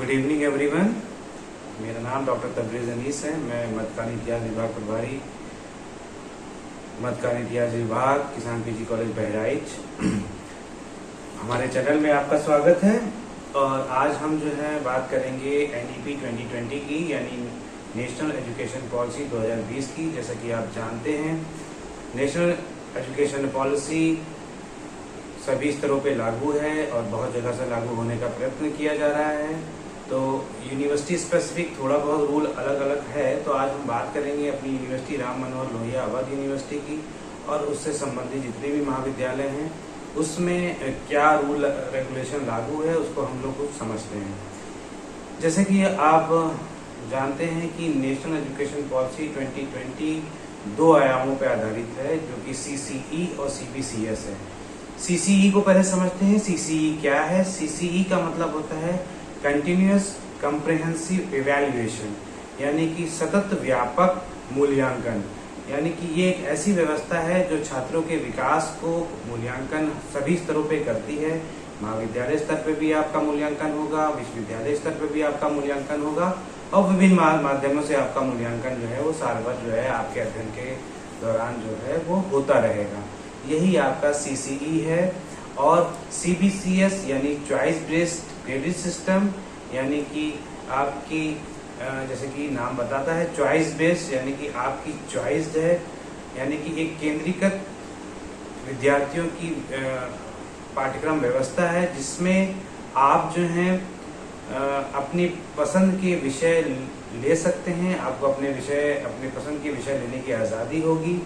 Good evening everyone. मेरा नाम doctor Tabrez Anees है। मैं मध्यकालीन इतिहास विभाग प्रभारी, मध्यकालीन इतिहास विभाग, किसान पीजी कॉलेज बहराइच। हमारे चैनल में आपका स्वागत है। और आज हम जो है बात करेंगे एनईपी 2020 की, यानी नेशनल एजुकेशन पॉलिसी 2020 की। जैसा कि आप जानते हैं, नेशनल एजुकेशन पॉलिसी सभी स्तरों पे लागू है और बहुत जगह से लागू होने का प्रयत्न किया जा रहा है। तो यूनिवर्सिटी स्पेसिफिक थोड़ा बहुत रूल अलग अलग है। तो आज हम बात करेंगे अपनी यूनिवर्सिटी राम मनोहर लोहिया अवध यूनिवर्सिटी की और उससे संबंधित जितने भी महाविद्यालय हैं उसमें क्या रूल रेगुलेशन लागू है, उसको हम लोग कुछ समझते हैं। जैसे कि आप जानते हैं कि नेशनल एजुकेशन पॉलिसी 2020 दो आयामों पर आधारित है, जो कि सीसीई और सीबीसीएस है। सीसीई को पहले समझते हैं। सीसीई क्या है? सीसीई का मतलब होता है कंटिन्यूअस कॉम्प्रिहेंसिव इवैल्यूएशन, यानी कि सतत व्यापक मूल्यांकन। यानी कि ये एक ऐसी व्यवस्था है जो छात्रों के विकास को मूल्यांकन सभी स्तरों पे करती है। महाविद्यालय स्तर पे भी आपका मूल्यांकन होगा, विश्वविद्यालय स्तर पे भी आपका मूल्यांकन होगा और विभिन्न माध्यमों से आपका मूल्यांकन जो है वो सालभर जो है आपके अध्ययन के दौरान जो है वो होता रहेगा। यही आपका सीसीई है। और सीबीसीएस यानी चॉइस बेस्ड क्रेडिट सिस्टम, यानी कि आपकी जैसे कि नाम बताता है चॉइस बेस्ड, यानी कि आपकी चॉइस है, यानी कि एक केंद्रीकृत विद्यार्थियों की पाठ्यक्रम व्यवस्था है जिसमें आप जो हैं अपनी पसंद के विषय ले सकते हैं। आपको अपने पसंद के विषय लेने की आज़ादी होगी।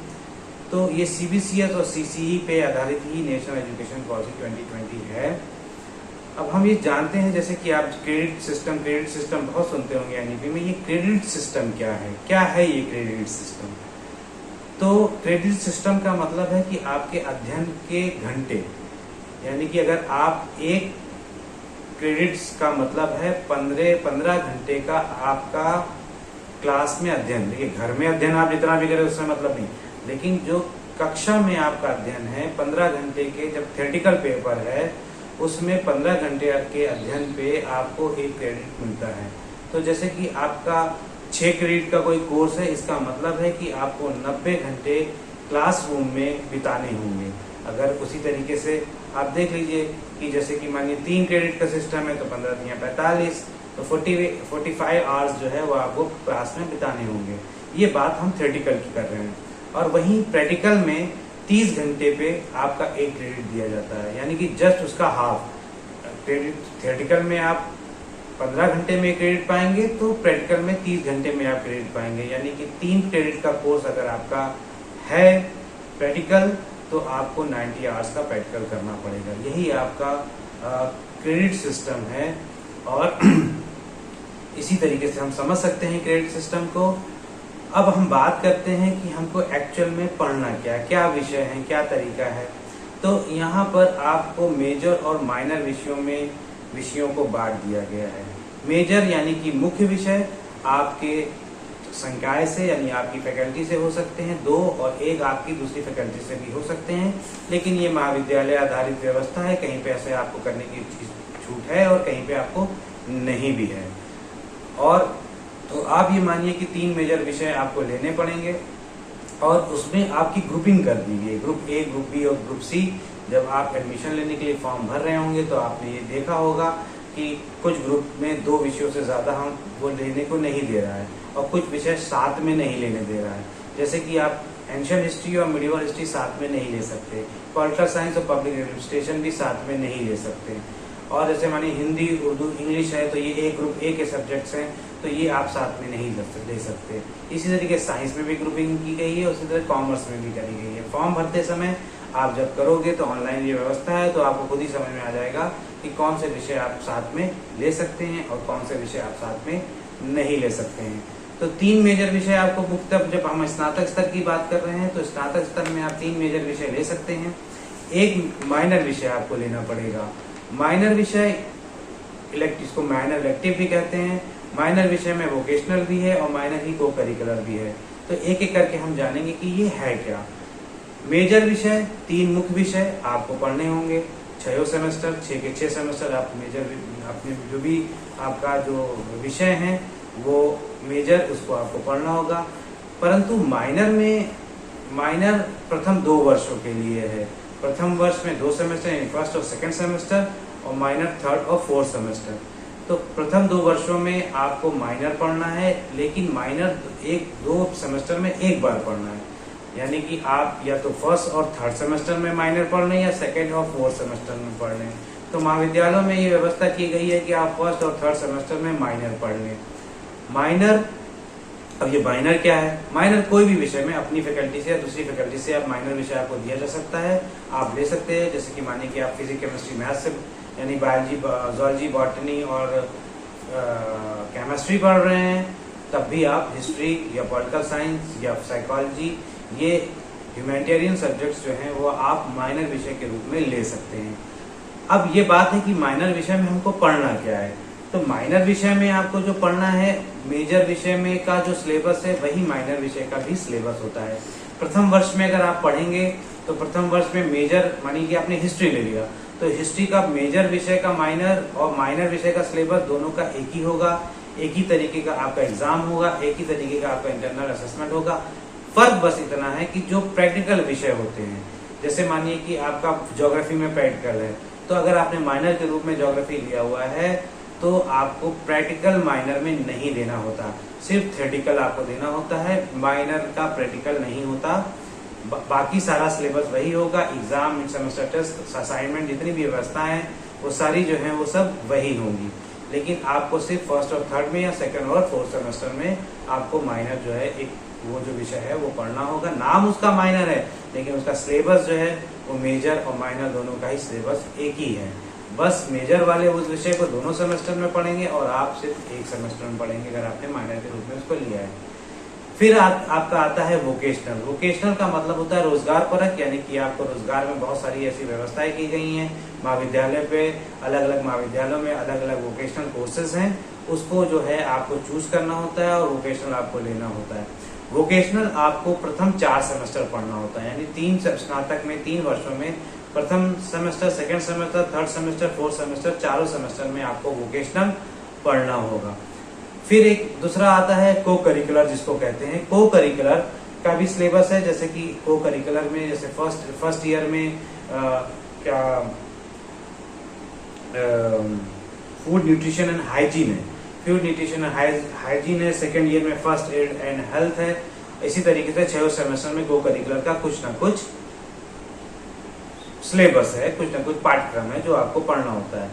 तो ये सीबीसीएस और सीसीई पे आधारित ही नेशनल एजुकेशन पॉलिसी 2020 है। अब हम ये जानते हैं, जैसे कि आप क्रेडिट सिस्टम बहुत सुनते होंगे एनईपी में। ये क्रेडिट सिस्टम क्या है ये क्रेडिट सिस्टम? तो क्रेडिट सिस्टम का मतलब है कि आपके अध्ययन के घंटे, यानी कि अगर आप एक क्रेडिट्स का मतलब है 15 घंटे का आपका क्लास में अध्ययन। देखिए, घर में अध्ययन आप जितना भी करें उससे मतलब नहीं, लेकिन जो कक्षा में आपका अध्ययन है 15 घंटे के, जब थ्योरेटिकल पेपर है उसमें 15 घंटे के अध्ययन पे आपको एक क्रेडिट मिलता है। तो जैसे कि आपका 6 क्रेडिट का कोई कोर्स है, इसका मतलब है कि आपको 90 घंटे क्लासरूम में बिताने होंगे। अगर उसी तरीके से आप देख लीजिए कि जैसे कि मानिए 3 क्रेडिट का सिस्टम है तो 15 या 45, तो 45 आवर्स जो है वो आपको क्लास में बिताने होंगे। ये बात हम थ्योरेटिकल की कर रहे हैं। और वहीं प्रैक्टिकल में 30 घंटे पे आपका एक क्रेडिट दिया जाता है, यानी कि जस्ट उसका हाफ क्रेडिट। थ्योरेटिकल में आप 15 घंटे में क्रेडिट पाएंगे तो प्रैक्टिकल में 30 घंटे में आप क्रेडिट पाएंगे। यानी कि 3 क्रेडिट का कोर्स अगर आपका है प्रैक्टिकल तो आपको 90 आवर्स का प्रैक्टिकल करना पड़ेगा। यही आपका क्रेडिट सिस्टम है। और इसी तरीके से हम समझ सकते हैं क्रेडिट सिस्टम को। अब हम बात करते हैं कि हमको एक्चुअल में पढ़ना क्या विषय है, क्या तरीका है। तो यहाँ पर आपको मेजर और माइनर विषयों को बांट दिया गया है। मेजर यानी कि मुख्य विषय आपके संकाय से, यानी आपकी फैकल्टी से हो सकते हैं 2, और एक आपकी दूसरी फैकल्टी से भी हो सकते हैं। लेकिन ये महाविद्यालय आधारित व्यवस्था है, कहीं पे ऐसे आपको करने की छूट है और कहीं पे आपको नहीं भी है। और तो आप ये मानिए कि 3 मेजर विषय आपको लेने पड़ेंगे और उसमें आपकी ग्रुपिंग कर दी गई, ग्रुप ए, ग्रुप बी और ग्रुप सी। जब आप एडमिशन लेने के लिए फॉर्म भर रहे होंगे तो आपने ये देखा होगा कि कुछ ग्रुप में 2 विषयों से ज्यादा हम वो लेने को नहीं दे रहा है और कुछ विषय साथ में नहीं लेने दे रहा है। जैसे कि आप एंशिएंट हिस्ट्री और मिडिवल हिस्ट्री साथ में नहीं ले सकते, पॉलिटिकल साइंस और पब्लिक एडमिनिस्ट्रेशन भी साथ में नहीं ले सकते। और जैसे मानिए हिंदी, उर्दू, इंग्लिश है तो ये एक ग्रुप ए के सब्जेक्ट्स हैं, तो ये आप साथ में नहीं ले सकते। इसी तरीके साइंस में भी ग्रुपिंग की गई है, उसी तरह कॉमर्स में भी करी गई है। फॉर्म भरते समय आप जब करोगे तो ऑनलाइन ये व्यवस्था है, तो आपको खुद ही समझ में आ जाएगा कि कौन से विषय आप साथ में ले सकते हैं और कौन से विषय आप साथ में नहीं ले सकते हैं। तो 3 मेजर विषय आपको मुख्यतः, जब हम स्नातक स्तर की बात कर रहे हैं तो स्नातक स्तर में आप 3 मेजर विषय ले सकते हैं। एक माइनर विषय आपको लेना पड़ेगा। माइनर विषय इसको माइनर इलेक्टिव भी कहते हैं। माइनर विषय में वोकेशनल भी है और माइनर ही को करिकुलर भी है। तो एक एक करके हम जानेंगे कि ये है क्या। मेजर विषय 3 मुख्य विषय आपको पढ़ने होंगे, 6 सेमेस्टर, 6 के 6 सेमेस्टर आप मेजर अपने जो भी आपका जो विषय है वो मेजर उसको आपको पढ़ना होगा। परंतु माइनर प्रथम 2 वर्षों के लिए है। प्रथम वर्ष में 2 सेमेस्टर यानी फर्स्ट और सेकंड सेमेस्टर, और माइनर थर्ड और फोर्थ सेमेस्टर। तो प्रथम 2 वर्षों में आपको माइनर पढ़ना है, लेकिन माइनर 1-2 सेमेस्टर में एक बार पढ़ना है। यानी कि आप या तो फर्स्ट और थर्ड सेमेस्टर में माइनर पढ़ लें या सेकंड और फोर्थ सेमेस्टर में पढ़ लें। तो महाविद्यालयों में ये व्यवस्था की गई है कि आप फर्स्ट और थर्ड सेमेस्टर में माइनर पढ़ लें। माइनर, अब ये माइनर क्या है? माइनर कोई भी विषय में अपनी फैकल्टी से या दूसरी फैकल्टी से आप माइनर विषय आपको दिया जा सकता है, आप ले सकते हैं। जैसे कि मानिए कि आप फिजिक्स, केमिस्ट्री, मैथ्स से यानी बायोलॉजी, जूलॉजी, बॉटनी और केमिस्ट्री पढ़ रहे हैं, तब भी आप हिस्ट्री या पॉलिटिकल साइंस या साइकोलॉजी, ये ह्यूमैनिटेरियन सब्जेक्ट्स जो हैं वो आप माइनर विषय के रूप में ले सकते हैं। अब ये बात है कि माइनर विषय में हमको पढ़ना क्या है। तो माइनर विषय में आपको जो पढ़ना है, मेजर विषय में का जो सिलेबस है वही माइनर विषय का भी सिलेबस होता है। प्रथम वर्ष में अगर आप पढ़ेंगे तो प्रथम वर्ष में मेजर, मानिए कि आपने हिस्ट्री ले लिया, तो हिस्ट्री का मेजर विषय का माइनर और माइनर विषय का सिलेबस दोनों का एक ही होगा, एक ही तरीके का आपका एग्जाम होगा, एक ही तरीके का आपका इंटरनल असेसमेंट होगा। फर्क बस इतना है कि जो प्रैक्टिकल विषय होते हैं, जैसे मानिए कि आपका ज्योग्राफी में प्रैक्टिकल है, तो अगर आपने माइनर के रूप में ज्योग्राफी लिया हुआ है तो आपको प्रैक्टिकल माइनर में नहीं देना होता, सिर्फ थ्योरेटिकल आपको देना होता है। माइनर का प्रैक्टिकल नहीं होता, बाकी सारा सिलेबस वही होगा। एग्जाम, सेमेस्टर टेस्ट, असाइनमेंट, जितनी भी व्यवस्थाएं हैं वो सारी जो है वो सब वही होंगी। लेकिन आपको सिर्फ फर्स्ट और थर्ड में या सेकंड और फोर्थ सेमेस्टर में आपको माइनर जो है एक वो जो विषय है वो पढ़ना होगा। नाम उसका माइनर है, लेकिन उसका सिलेबस जो है वो मेजर और माइनर दोनों का ही सिलेबस एक ही है। बस मेजर वाले उस विषय को दोनों सेमेस्टर में पढ़ेंगे और आप सिर्फ एक सेमेस्टर में पढ़ेंगे अगर आपने माइनर के रूप में उसको लिया है। फिर आपका आता है वोकेशनल। वोकेशनल का मतलब होता है रोजगार परक, यानी कि आपको रोजगार में बहुत सारी ऐसी व्यवस्थाएं की गई हैं। महाविद्यालय पे अलग अलग महाविद्यालयों में अलग अलग वोकेशनल कोर्सेज हैं, उसको जो है आपको चूज करना होता है और वोकेशनल आपको लेना होता है। वोकेशनल आपको प्रथम 4 सेमेस्टर पढ़ना होता है, यानी 3 स्नातक में 3 वर्षों में प्रथम semester, second semester, third semester, fourth semester, चारों सेमेस्टर में आपको वोकेशनल पढ़ना होगा। फिर एक दूसरा आता है को करिकुलर, जिसको कहते हैं। को करिकुलर का भी सिलेबस है, जैसे कि को करिकुलर में जैसे फर्स्ट ईयर में क्या फूड न्यूट्रिशन एंड हाइजीन है, फूड न्यूट्रिशन एंड हाइजीन है। सेकंड ईयर में फर्स्ट एड एंड हेल्थ है। इसी तरीके से 6 सेमेस्टर में को करिकुलर का कुछ ना कुछ सिलेबस है, कुछ ना कुछ पाठ्यक्रम है जो आपको पढ़ना होता है।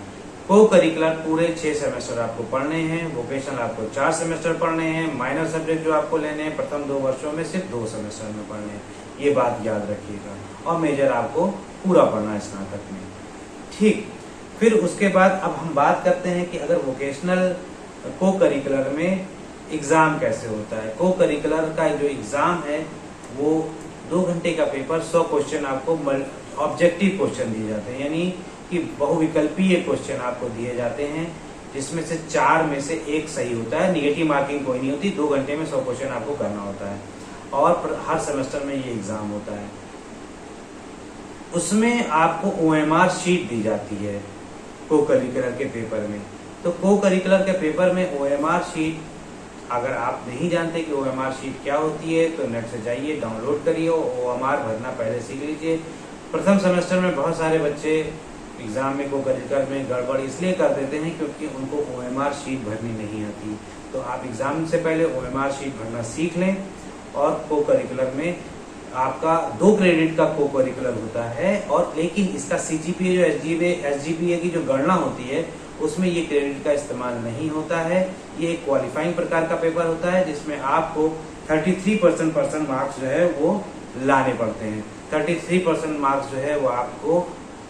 को करिकुलर पूरे 6 सेमेस्टर आपको पढ़ने हैं, वोकेशनल आपको 4 सेमेस्टर पढ़ने हैं। माइनर सब्जेक्ट जो आपको लेने हैं प्रथम 2 वर्षों में सिर्फ 2 सेमेस्टर में पढ़ने हैं, ये बात याद रखिएगा। और मेजर आपको पूरा पढ़ना है स्नातक में, ठीक। फिर उसके बाद अब हम बात करते हैं कि अगर वोकेशनल को करिकुलर में एग्जाम कैसे होता है। को करिकुलर का जो एग्जाम है वो 2 घंटे का पेपर, 100 क्वेश्चन आपको ऑब्जेक्टिव क्वेश्चन दिए जाते हैं, यानी कि बहुविकल्पीय क्वेश्चन आपको दिए जाते हैं, जिसमें से 4 में से 1 सही होता है। निगेटिव मार्किंग कोई नहीं होती। 2 घंटे में 100 क्वेश्चन आपको करना होता है और हर सेमेस्टर में ये एग्जाम होता है। उसमें आपको OMR शीट दी जाती है को करिकुलर के पेपर में। तो को करिकुलर के पेपर में OMR शीट, अगर आप नहीं जानते कि OMR शीट क्या होती है तो नेट से जाइए, डाउनलोड करिए, OMR भरना पहले सीख लीजिए। प्रथम सेमेस्टर में बहुत सारे बच्चे एग्जाम में को करिकुलर में गड़बड़ इसलिए कर देते हैं क्योंकि उनको OMR शीट भरनी नहीं आती। तो आप एग्जाम से पहले OMR शीट भरना सीख लें। और को करिकुलर में आपका 2 क्रेडिट का को करिकुलर होता है, और लेकिन इसका CGPA जो SGPA की जो गणना होती है उसमें ये क्रेडिट का इस्तेमाल नहीं होता है। ये एक क्वालिफाइंग प्रकार का पेपर होता है जिसमें आपको 33% मार्क्स जो है वो लाने पड़ते हैं। 33% मार्क्स जो है वो आपको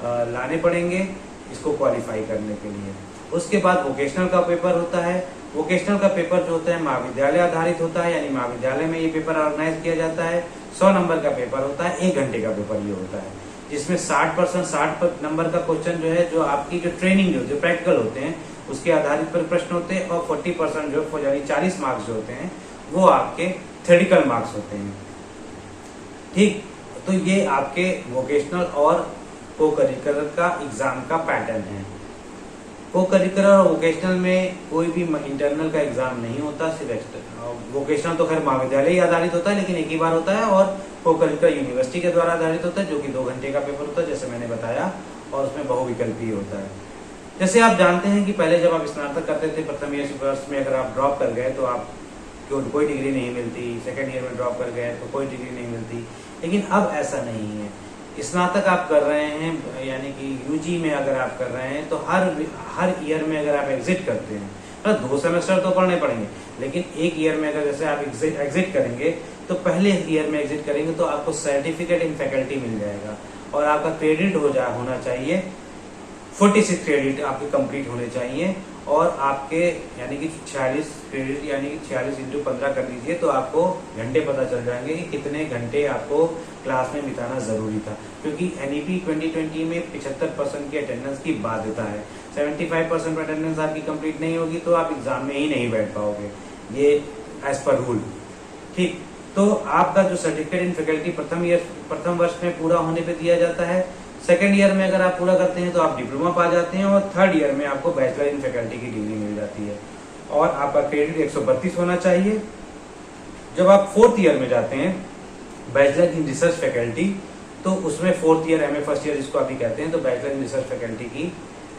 लाने पड़ेंगे इसको क्वालिफाई करने के लिए। उसके बाद वोकेशनल का पेपर होता है। वोकेशनल का पेपर जो होता है महाविद्यालय आधारित होता है, यानी महाविद्यालय में ये पेपर ऑर्गेनाइज किया जाता है। 100 नंबर का पेपर होता है, 1 घंटे का पेपर ये होता है, जिसमें 60% नंबर का क्वेश्चन जो है, जो आपकी जो ट्रेनिंग जो प्रैक्टिकल होते हैं उसके आधारित पर प्रश्न होते हैं, और 40% जो यानी 40 मार्क्स जो होते हैं वो आपके थ्योरेटिकल मार्क्स होते हैं, ठीक। तो ये आपके वोकेशनल और को करिकुलर का एग्जाम का पैटर्न है। को करिकुलर और वोकेशनल में कोई भी इंटरनल का एग्जाम नहीं होता, सिर्फ वोकेशनल तो खैर महाविद्यालय ही आधारित होता है लेकिन एक ही बार होता है, और को करिकुलर यूनिवर्सिटी के द्वारा आधारित होता है जो कि 2 घंटे का पेपर होता है जैसे मैंने बताया, और उसमें बहुविकल्पी होता है। जैसे आप जानते हैं कि पहले जब आप स्नातक करते थे प्रथम वर्ष में अगर आप ड्रॉप कर गए तो आप कोई डिग्री नहीं मिलती, सेकेंड ईयर में ड्रॉप कर गए तो कोई डिग्री नहीं मिलती, लेकिन अब ऐसा नहीं है। स्नातक आप कर रहे हैं यानी कि यूजी में अगर आप कर रहे हैं तो हर ईयर में अगर आप एग्जिट करते हैं, तो 2 सेमेस्टर तो पढ़ने पड़ेंगे, लेकिन एक ईयर में अगर जैसे आप एग्जिट करेंगे तो पहले ईयर में एग्जिट करेंगे तो आपको सर्टिफिकेट इन फैकल्टी मिल जाएगा, और आपका क्रेडिट होना चाहिए 46 क्रेडिट आपके कंप्लीट होने चाहिए, और आपके यानी कि 46 क्रेडिट यानी कि 46 इंटू 15 कर लीजिए तो आपको घंटे पता चल जाएंगे कि कितने घंटे आपको क्लास में बिताना जरूरी था, क्योंकि एनईपी 2020 में 75% की अटेंडेंस की बाध्यता है। 75% अटेंडेंस आपकी कंप्लीट नहीं होगी तो आप एग्जाम में ही नहीं बैठ पाओगे, ये एज पर रूल। ठीक, तो आपका जो सर्टिफिकेट इन फैकल्टी प्रथम वर्ष में पूरा होने पे दिया जाता है। सेकेंड ईयर में अगर आप पूरा करते हैं तो आप डिप्लोमा पा जाते हैं, और थर्ड ईयर में आपको बैचलर इन फैकल्टी की डिग्री मिल जाती है, और आपका क्रेडिट 132 होना चाहिए। जब आप 4th ईयर में जाते हैं बैचलर इन रिसर्च फैकल्टी, तो उसमें 4th year MA first year जिसको अभी कहते हैं, तो बैचलर इन रिसर्च फैकल्टी की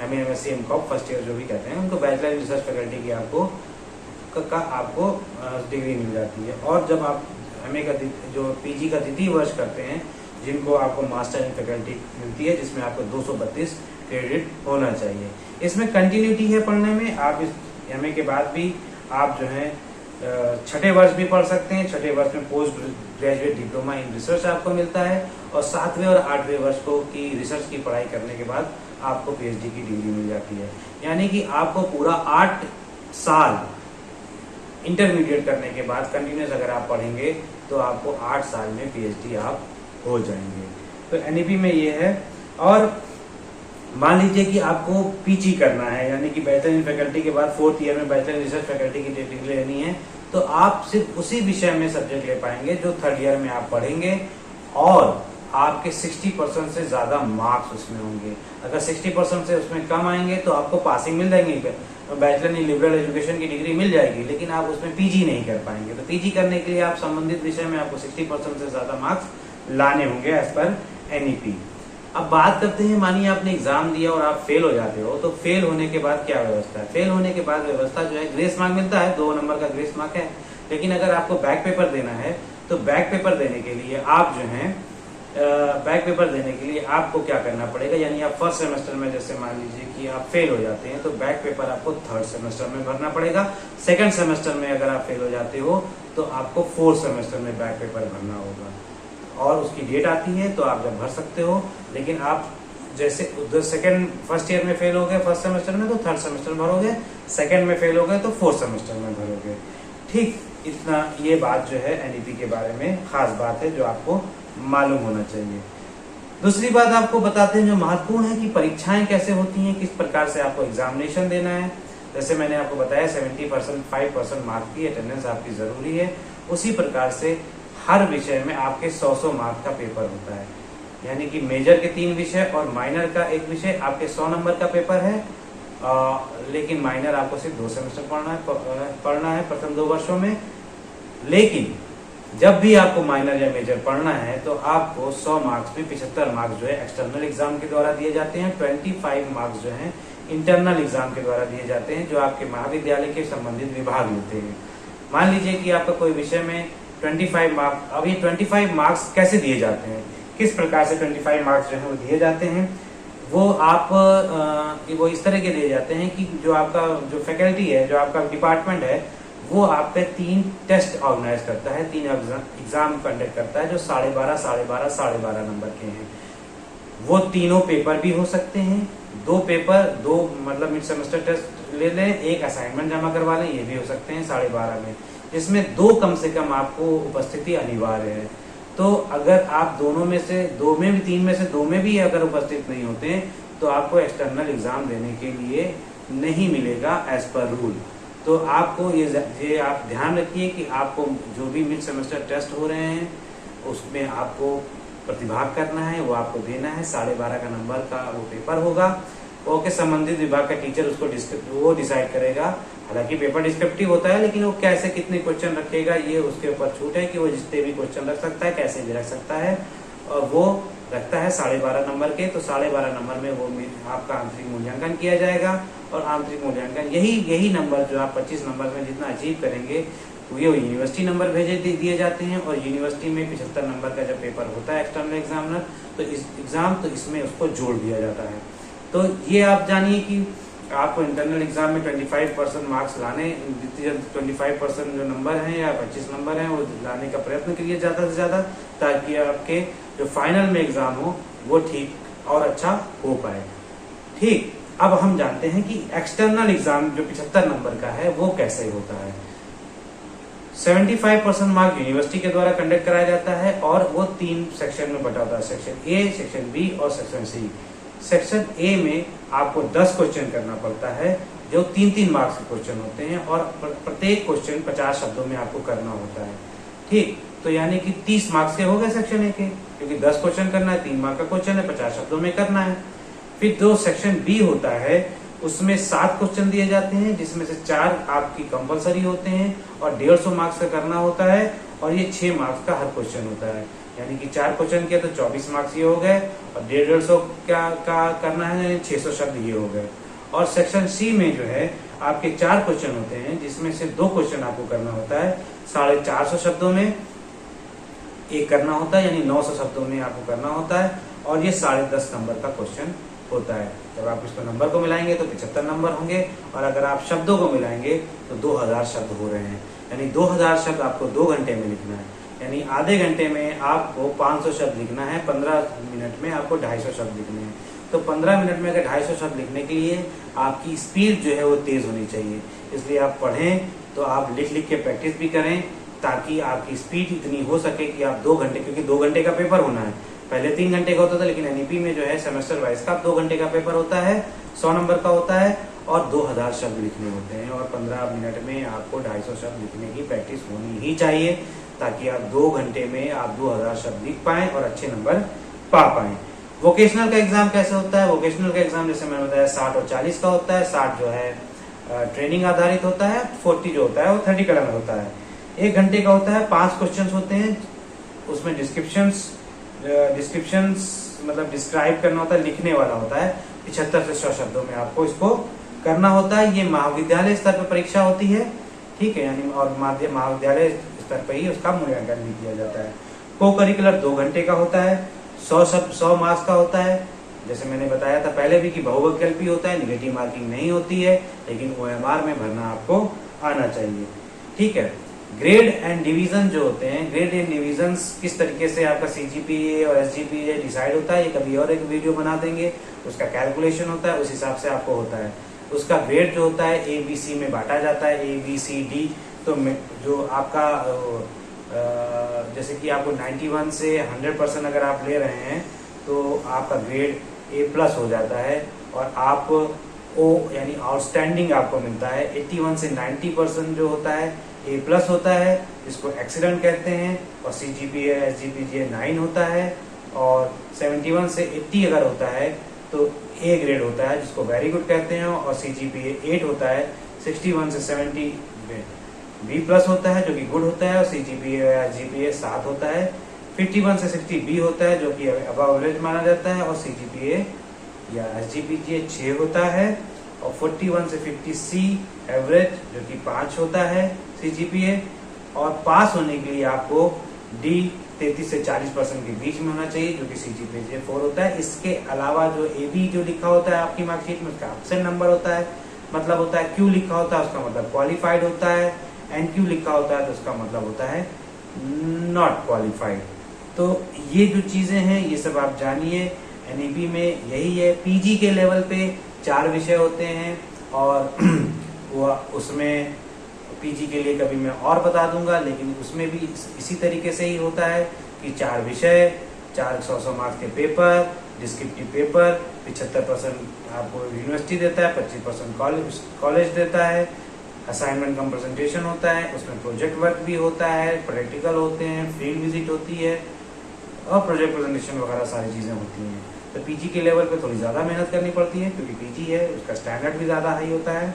MA MSc MCom first year जो भी कहते हैं उनको बैचलर इन रिसर्च फैकल्टी की आपको डिग्री मिल जाती है। और जब आप एमए का जो पीजी का द्वितीय वर्ष करते हैं जिनको आपको मास्टर इन फैकल्टी मिलती है जिसमें आपको 232 क्रेडिट होना चाहिए। इसमें कंटिन्यूटी है पढ़ने में, आप इस एमए के बाद भी आप जो है 6ठे वर्ष भी पढ़ सकते हैं। 6ठे वर्ष में post graduate diploma in research आपको मिलता है, और 7वें और 8वें वर्ष को की रिसर्च की पढ़ाई करने के बाद आपको पीएचडी की डिग्री मिल जाती है। यानी कि आपको पूरा 8 साल इंटरमीडिएट करने के बाद कंटिन्यूस अगर आप पढ़ेंगे तो आपको 8 साल में पीएचडी आप हो जाएंगे। तो एनईपी में ये है। और मान लीजिए कि आपको पीजी करना है यानी कि बैचलर इन फैकल्टी के बाद 4th ईयर में बैचलर इन रिसर्च फैकल्टी की डिग्री लेनी है, तो आप सिर्फ उसी विषय में सब्जेक्ट ले पाएंगे जो 3rd ईयर में आप पढ़ेंगे, और आपके 60% से ज्यादा मार्क्स उसमें होंगे। अगर 60% से उसमें कम आएंगे तो आपको पासिंग मिल जाएंगे, बैचलर इन लिबरल एजुकेशन की डिग्री मिल जाएगी, लेकिन आप उसमें पीजी नहीं कर पाएंगे। तो पीजी करने के लिए आप संबंधित विषय में आपको 60% से ज्यादा मार्क्स लाने होंगे एज पर एनईपी। अब बात करते हैं, मानिए आपने एग्जाम दिया और आप फेल हो जाते हो, तो फेल होने के बाद क्या व्यवस्था है? फेल होने के बाद व्यवस्था जो है, ग्रेस मार्क मिलता है, 2 नंबर का ग्रेस मार्क है, लेकिन अगर आपको बैक पेपर देना है तो बैक पेपर देने के लिए आप जो है बैक पेपर देने के लिए आपको क्या करना पड़ेगा, यानी आप फर्स्ट सेमेस्टर में जैसे मान लीजिए कि आप फेल हो जाते हैं तो बैक पेपर आपको 3rd सेमेस्टर में भरना पड़ेगा। सेकंड सेमेस्टर में अगर आप फेल हो जाते हो तो आपको 4th सेमेस्टर में बैक पेपर भरना होगा, और उसकी डेट आती है तो आप जब भर सकते हो। लेकिन आप जैसे फर्स्ट ईयर में फेल हो गए फर्स्ट सेमेस्टर में तो 3rd सेमेस्टर में भरोगे, सेकंड में फेल हो गए तो 4th सेमेस्टर में भरोगे। ठीक, इतना ये बात जो है एनईपी के बारे में खास बात है जो आपको मालूम होना चाहिए। दूसरी बात आपको बताते हैं जो महत्वपूर्ण है कि परीक्षाएं कैसे होती हैं, किस प्रकार से आपको एग्जामिनेशन देना है। जैसे मैंने आपको बताया 75% मार्क की अटेंडेंस आपकी जरूरी है, उसी प्रकार से हर विषय में आपके 100 मार्क का पेपर होता है, यानी कि मेजर के 3 विषय और माइनर का 1 विषय आपके 100 नंबर का पेपर है। लेकिन माइनर आपको सिर्फ 2 सेमेस्टर पढ़ना है प्रथम 2 वर्षों में। लेकिन जब भी आपको माइनर या मेजर पढ़ना है तो आपको 100 मार्क्स में 75 मार्क्स जो है एक्सटर्नल एग्जाम के द्वारा दिए जाते हैं, 25 मार्क्स जो है इंटरनल एग्जाम के द्वारा दिए जाते हैं जो आपके महाविद्यालय के संबंधित विभाग लेते हैं। मान लीजिए कि आपका कोई विषय में 25 मार्क्स, अब ये 25 मार्क्स कैसे दिए जाते हैं, किस प्रकार से 25 मार्क्स जो है वो दिए जाते हैं, वो वो इस तरह के दिए जाते हैं कि जो आपका जो फैकल्टी है, जो आपका डिपार्टमेंट है, वो आप पे 3 टेस्ट ऑर्गेनाइज करता है, 3 एग्जाम कंडक्ट करता है जो 12.5 नंबर के हैं। वो तीनों पेपर भी हो सकते हैं, 2 पेपर, 2 मतलब मिड सेमेस्टर टेस्ट ले लें, 1 असाइनमेंट जमा करवा लें, ये भी हो सकते हैं 12.5 में, जिसमें 2 कम से कम आपको उपस्थिति अनिवार्य है। तो अगर आप दोनों में से 2 में भी 3 में से 2 में भी अगर उपस्थित नहीं होते हैं तो आपको एक्सटर्नल एग्जाम देने के लिए नहीं मिलेगा एज पर रूल। तो आपको ये आप ध्यान रखिए कि आपको जो भी मिड सेमेस्टर टेस्ट हो रहे हैं उसमें आपको प्रतिभाग करना है, वो आपको देना है। 12.5 का नंबर का वो पेपर होगा। के संबंधित विभाग का टीचर उसको वो डिसाइड करेगा। हालांकि पेपर डिस्क्रिप्टिव होता है, लेकिन वो कैसे कितने क्वेश्चन रखेगा ये उसके ऊपर छूट है कि वो जितने भी क्वेश्चन रख सकता है, कैसे भी रख सकता है। और वो रखता है 12.5 नंबर के, तो 12.5 नंबर में वो आपका आंतरिक मूल्यांकन किया जाएगा। और आंतरिक मूल्यांकन यही नंबर जो आप 25 नंबर में जितना अचीव करेंगे ये यूनिवर्सिटी नंबर भेजे दिए जाते हैं। और यूनिवर्सिटी में 75 नंबर का जब पेपर होता है एक्सटर्नल एग्जामिनर, तो इस एग्जाम तो इसमें उसको जोड़ दिया जाता है। तो ये आप जानिए कि आपको इंटरनल एग्जाम में 25% मार्क्स लाने, 25% जो नंबर हैं या 25 नंबर हैं वो लाने का प्रयत्न करिए ज़्यादा से ज़्यादा, ताकि आपके जो फाइनल में एग्जाम हो वो ठीक और अच्छा हो पाए। ठीक, अब हम जानते हैं कि एक्सटर्नल एग्जाम जो 75 नंबर का है वो कैसे होता है। 75% मार्क यूनिवर्सिटी के द्वारा कंडक्ट कराया जाता है और वो 3 सेक्शन में बटा होता है, सेक्शन ए, सेक्शन बी और सेक्शन सी। सेक्शन ए में आपको 10 क्वेश्चन करना पड़ता है जो 3-3 मार्क्स के क्वेश्चन होते हैं और प्रत्येक क्वेश्चन 50 शब्दों में आपको करना होता है। ठीक, तो यानी कि 30 मार्क्स के हो गए सेक्शन ए के, क्योंकि 10 क्वेश्चन करना है, 3 मार्क का क्वेश्चन है, 50 शब्दों में करना है। फिर जो सेक्शन बी होता है उसमें 7 क्वेश्चन दिए जाते हैं, जिसमें से 4 आपकी कंपलसरी होते हैं और 150 मार्क्स का करना होता है। और ये 6 मार्क्स का हर क्वेश्चन होता है, यानी कि 4 क्वेश्चन किया तो 24 मार्क्स ये हो गए और 150 का करना है, 600 शब्द ये हो गए। और सेक्शन सी में जो है आपके 4 क्वेश्चन होते हैं, जिसमें से 2 क्वेश्चन आपको करना होता है 450 शब्दों में, एक करना होता है यानी 900 शब्दों में आपको करना होता है। और ये 10.5 नंबर का क्वेश्चन होता है। जब आप इसको नंबर को मिलाएंगे तो 75 नंबर होंगे और अगर आप शब्दों को मिलाएंगे तो 2000 शब्द हो रहे हैं, यानी 2000 शब्द आपको 2 घंटे में लिखना है। यानी आधे घंटे में आपको 500 शब्द लिखना है, 15 मिनट में आपको 250 शब्द लिखने हैं। तो 15 मिनट में अगर 250 शब्द लिखने के लिए आपकी स्पीड जो है वो तेज होनी चाहिए। इसलिए आप पढ़ें तो आप लिख लिख के प्रैक्टिस भी करें, ताकि आपकी स्पीड इतनी हो सके कि आप 2 घंटे, क्योंकि 2 घंटे का पेपर होना है। पहले 3 घंटे का होता था, लेकिन एनईपी में जो है सेमेस्टर वाइज का 2 घंटे का पेपर होता है, 100 नंबर का होता है और 2000 शब्द लिखने होते हैं। और 15 मिनट में आपको 250 शब्द लिखने की प्रैक्टिस होनी ही चाहिए, ताकि आप 2 घंटे में आप 2000 शब्द लिख पाएं और अच्छे नंबर पा पाएं। वोकेशनल का एग्जाम कैसे होता है? वोकेशनल का एग्जाम जैसे मैंने बताया 60 और 40 का होता है। 60 जो है ट्रेनिंग आधारित होता है, 40 जो होता है वो थ्योरेटिकल में होता है। 1 घंटे का होता है, 5 क्वेश्चन होते हैं, उसमें डिस्क्रिप्शंस मतलब डिस्क्राइब करना होता है, लिखने वाला होता है। 75 से 100 शब्दों में आपको इसको करना होता है। ये महाविद्यालय स्तर पर परीक्षा होती है, ठीक है, यानी और महाविद्यालय स्तर पर ही उसका मूल्यांकन भी किया जाता है। को करिकुलर 2 घंटे का होता है, 100 मार्क्स का होता है। जैसे मैंने बताया था पहले भी कि बहुविकल्पी होता है, निगेटिव मार्किंग नहीं होती है, लेकिन OMR में भरना आपको आना चाहिए, ठीक है। ग्रेड एंड डिवीजन जो होते हैं, ग्रेड एंड डिवीजन किस तरीके से आपका CGPA और SGPA डिसाइड होता है, ये कभी और एक वीडियो बना देंगे। उसका कैलकुलेशन होता है, उस हिसाब से आपको होता है। उसका ग्रेड जो होता है ABC में बांटा जाता है, ABCD। तो जो आपका जैसे कि आपको 91 से 100% अगर आप ले रहे हैं तो आपका ग्रेड A+ हो जाता है और आप O यानी आउटस्टैंडिंग आपको मिलता है। 81 से 90% जो होता है A+ होता है, जिसको एक्सीलेंट कहते हैं। और CGPA SGPA 9 होता है। और 71 से 80 अगर होता है तो A ग्रेड होता है, जिसको वेरी गुड कहते हैं। और CGPA 8 होता है। 61 से 70 B+ होता है, जो कि गुड होता है। और CGPA या SGPA 7 होता है। 51 से 60 B होता है, जो कि अबव एवरेज माना जाता है। और CGPA या SGPA 6 होता है। और 41 से 50 C एवरेज, जो कि 5 होता है CGPA। और पास होने के लिए आपको D 33 से 40% के बीच में होना चाहिए, जो कि CGPA 4 होता है। इसके अलावा जो AB जो लिखा होता है आपकी मार्कशीट में, उसका एब्सेंट नंबर होता है, मतलब होता है। Q लिखा होता है, उसका मतलब क्वालिफाइड होता है। NQ लिखा होता है तो उसका मतलब होता है नॉट क्वालिफाइड। तो ये जो चीजें हैं ये सब आप जानिए। NEP में यही है। PG के लेवल पे 4 विषय होते हैं और वो उसमें PG के लिए कभी मैं और बता दूंगा, लेकिन उसमें भी इसी तरीके से ही होता है कि 4 विषय, 400 मार्क्स के पेपर, डिस्क्रिप्टिव पेपर, 75% आपको यूनिवर्सिटी देता है, 25% कॉलेज देता है। असाइनमेंट कम प्रेजेंटेशन होता है, उसमें प्रोजेक्ट वर्क भी होता है, प्रैक्टिकल होते हैं, फील्ड विजिट होती है, और प्रोजेक्ट प्रेजेंटेशन वगैरह सारी चीज़ें होती हैं। तो पीजी के लेवल पे थोड़ी ज़्यादा मेहनत करनी पड़ती है, क्योंकि पीजी है, उसका स्टैंडर्ड भी ज़्यादा हाई होता है।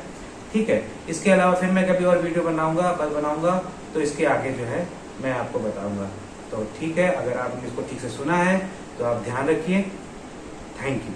ठीक है, इसके अलावा फिर मैं कभी और वीडियो बनाऊंगा तो इसके आगे जो है मैं आपको बताऊंगा। तो ठीक है, अगर आपने इसको ठीक से सुना है तो आप ध्यान रखिए। Thank you.